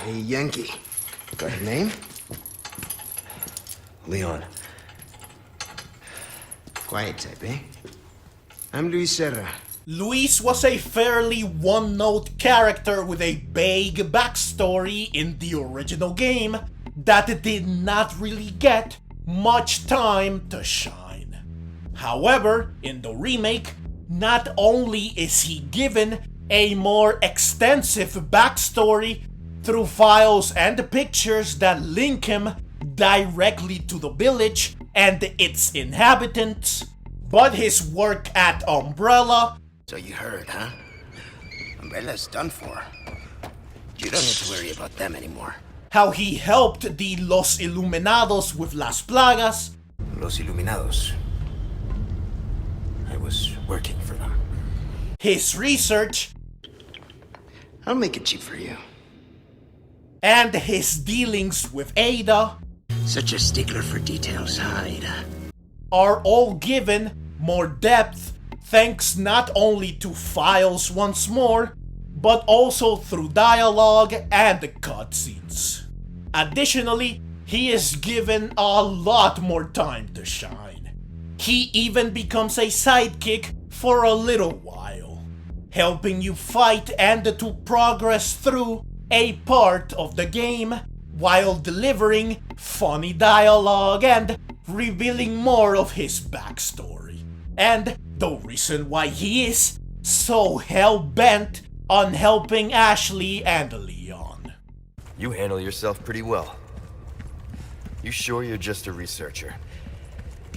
Hey, Yankee. Got a name? Leon. Quiet type, eh? I'm Luis Serra. Luis was a fairly one-note character with a vague backstory in the original game that did not really get much time to shine. However, in the remake, not only is he given a more extensive backstory through files and pictures that link him directly to the village and its inhabitants, but his work at Umbrella. So you heard, huh? Umbrella's done for. You don't need to worry about them anymore. How he helped the Los Iluminados with Las Plagas. Los Iluminados. I was working for them. His research. I'll make it cheap for you. And his dealings with Ada. Such a stickler for details, huh, Ada? Are all given more depth thanks not only to files once more, but also through dialogue and cutscenes. Additionally, he is given a lot more time to shine. He even becomes a sidekick for a little while, helping you fight and to progress through a part of the game while delivering funny dialogue and revealing more of his backstory. And the reason why he is so hell-bent on helping Ashley and Leon. You handle yourself pretty well. You sure you're just a researcher?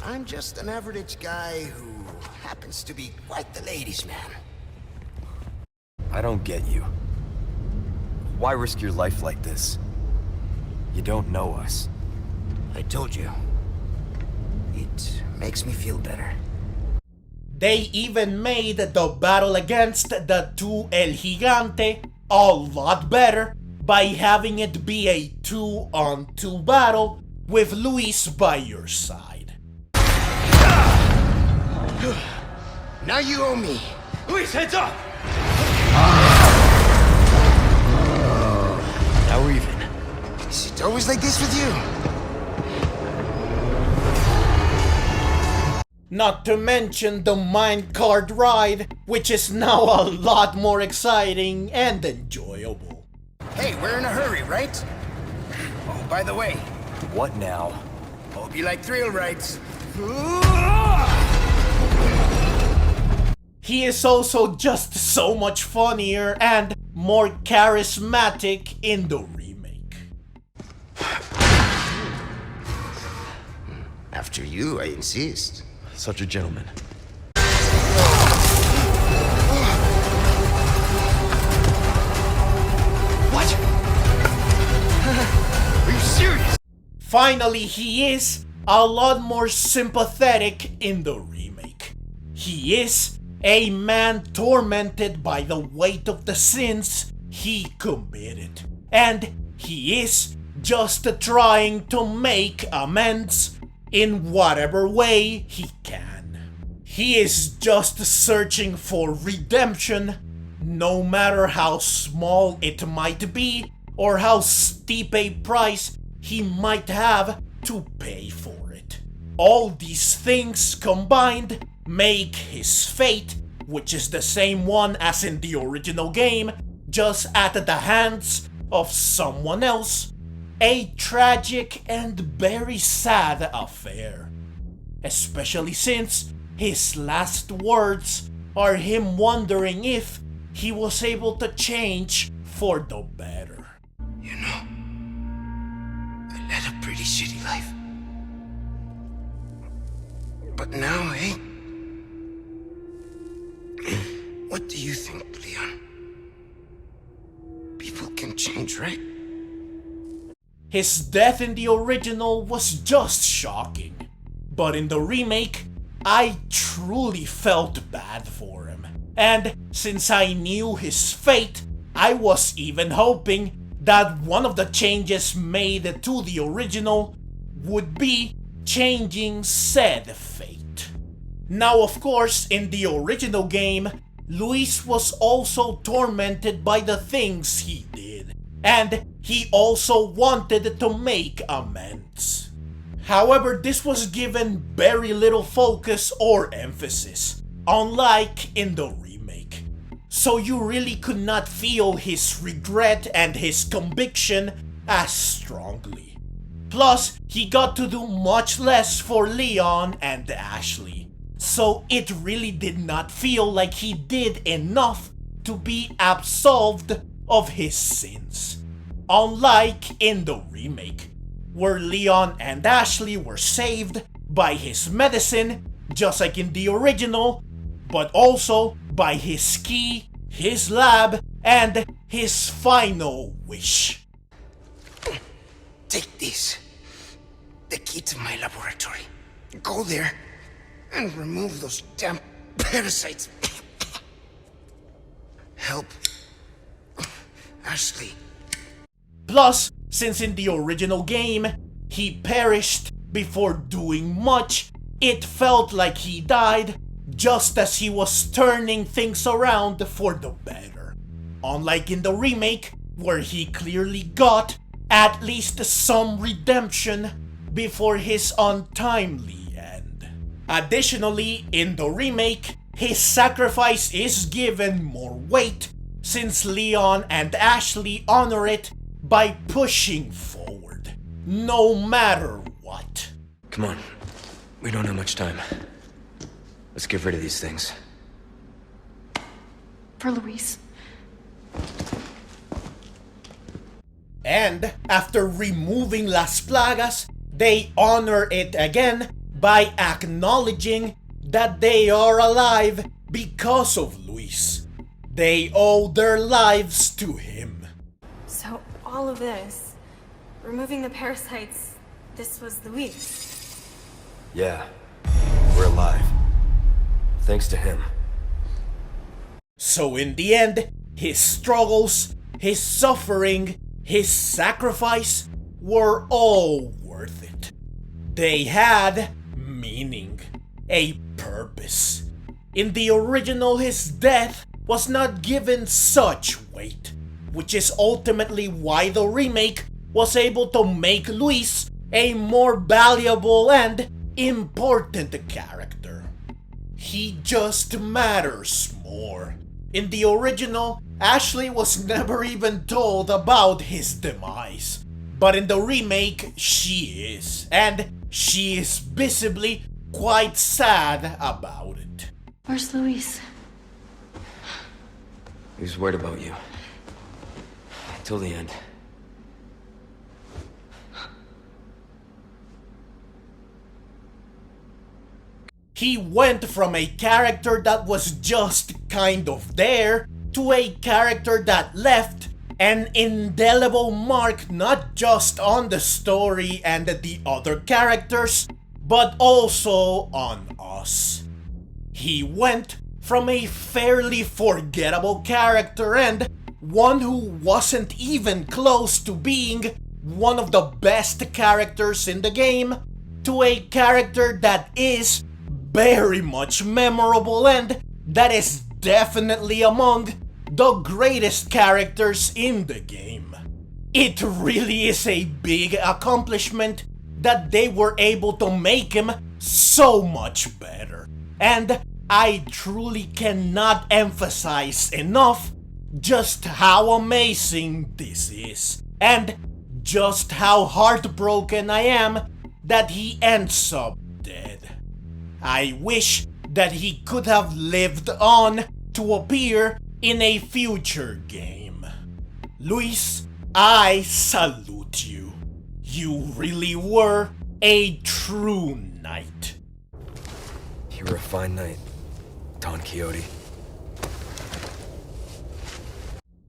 I'm just an average guy who happens to be quite the ladies' man. I don't get you. Why risk your life like this? You don't know us. I told you. It makes me feel better. They even made the battle against the two El Gigante a lot better by having it be a 2-on-2 battle with Luis by your side. Now you owe me. Luis, heads up! Now we're even. Is it always like this with you? Not to mention the minecart ride, which is now a lot more exciting and enjoyable. Hey, we're in a hurry, right? Oh, by the way, What now? hope you like thrill rides. He is also just so much funnier and more charismatic in the remake. After you, I insist. Such a gentleman. What? Are you serious? Finally, he is a lot more sympathetic in the remake. He is a man tormented by the weight of the sins he committed. And he is just trying to make amends in whatever way he can. He is just searching for redemption, no matter how small it might be or how steep a price he might have to pay for it. All these things combined make his fate, which is the same one as in the original game, just at the hands of someone else, a tragic and very sad affair. Especially since his last words are him wondering if he was able to change for the better. You know, I led a pretty shitty life. But now, eh? What do you think, Leon? People can change, right? His death in the original was just shocking, but in the remake, I truly felt bad for him. And since I knew his fate, I was even hoping that one of the changes made to the original would be changing said fate. Now, of course, in the original game, Luis was also tormented by the things he did, and he also wanted to make amends. However, this was given very little focus or emphasis, unlike in the remake. So you really could not feel his regret and his conviction as strongly. Plus, he got to do much less for Leon and Ashley, so it really did not feel like he did enough to be absolved of his sins. Unlike in the remake, where Leon and Ashley were saved by his medicine, just like in the original, but also by his key, his lab, and his final wish. Take this. The key to my laboratory. Go there and remove those damn parasites. Help Ashley. Plus, since in the original game, he perished before doing much, it felt like he died just as he was turning things around for the better. Unlike in the remake, where he clearly got at least some redemption before his untimely end. Additionally, in the remake, his sacrifice is given more weight since Leon and Ashley honor it by pushing forward, no matter what. Come on. We don't have much time. Let's get rid of these things. For Luis. And after removing Las Plagas, they honor it again by acknowledging that they are alive because of Luis. They owe their lives to him. So all of this, removing the parasites, this was Luis. Yeah. We're alive. Thanks to him. So in the end, his struggles, his suffering, his sacrifice were all worth it. They had meaning, a purpose. In the original, his death was not given such weight, which is ultimately why the remake was able to make Luis a more valuable and important character. He just matters more. In the original, Ashley was never even told about his demise. But in the remake, she is. And she is visibly quite sad about it. Where's Luis? He was worried about you. Till the end. He went from a character that was just kind of there to a character that left an indelible mark not just on the story and the other characters, but also on us. He went from a fairly forgettable character and one who wasn't even close to being one of the best characters in the game to a character that is very much memorable and that is definitely among the greatest characters in the game. It really is a big accomplishment that they were able to make him so much better. And I truly cannot emphasize enough just how amazing this is. And just how heartbroken I am that he ends up dead. I wish that he could have lived on to appear in a future game. Luis, I salute you. You really were a true knight. You were a fine knight, Don Quixote.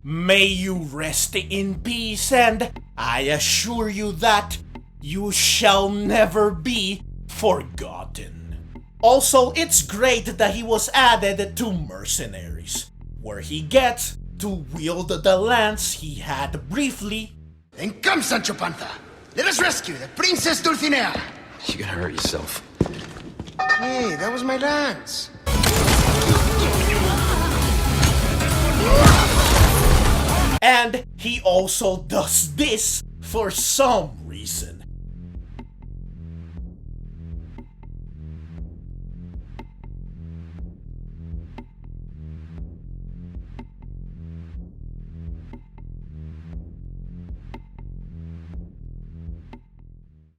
May you rest in peace, and I assure you that you shall never be forgotten. Also, it's great that he was added to Mercenaries, where he gets to wield the lance he had briefly. Then come, Sancho Panza. Let us rescue the Princess Dulcinea. You're gonna hurt yourself. Hey, that was my lance. And he also does this for some reason.